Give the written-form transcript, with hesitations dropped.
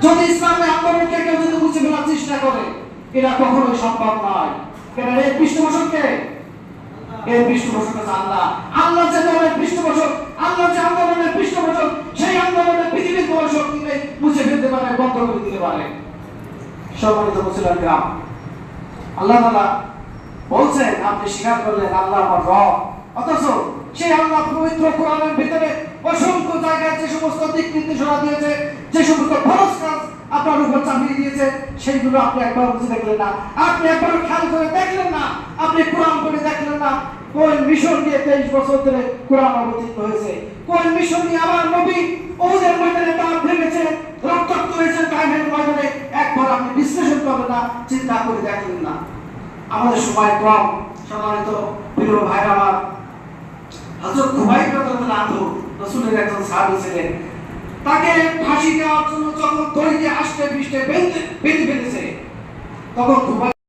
যদি ইসলামের আন্দোলনকে কেউ যদি মুছে ফেলার চেষ্টা করে, এটা কখনোই সম্ভব নয়। কেন এর পৃষ্ঠপোষককে? এর পৃষ্ঠপোষক আল্লাহ। আল্লাহ যে দলের পৃষ্ঠপোষক, আল্লাহ যে আন্দোলনের পৃষ্ঠপোষক, সেই আন্দোলনের পৃথিবীর কোন শক্তি নেই মুছে ফেলতে পারে, বন্ধ করে দিতে পারে। সম্মানিত মুসলমান, আল্লাহ তাআলা বলছেন, আপনি স্বীকার করলেন আল্লাহ আমার রব, অথচ সেই আল্লাহ পবিত্র কোরআনের ভিতরে অসংখ্য জায়গায় যে সমস্ত দিক নির্দেশনা দিয়েছে, যে সমস্ত ফরজ কাজ আপনার উপর চাপিয়ে দিয়েছে, সেইগুলো আপনি একবার বুঝে দেখলেন না, আপনি একবার খেয়াল করে দেখলেন না, আপনি কোরআন পড়ে দেখলেন না। কোন মিশন নিয়ে 23 বছর ধরে কোরআন অবতীর্ণ হয়েছে? কোন মিশন নিয়ে আমার নবী ওদের ময়দানে তার ভেঙেছে, রক্তাক্ত হয়েছে কায়মের ময়দানে? একবার আপনি বিশ্লেষণ করবেন না, চিন্তা করে দেখলেন না। আমাদের সময় কম। সম্মানিত প্রিয় ভাইরা আমার, হযরত খুবাইব রাদিয়াল্লাহু আনহু রাসূলের একজন সাহাবী ছিলেন। তাকে ফাঁসি দেওয়ার জন্য যখন দড়ি দিয়ে আষ্টে পৃষ্ঠে বেঁধে ফেলেছে, তখন খুবাইব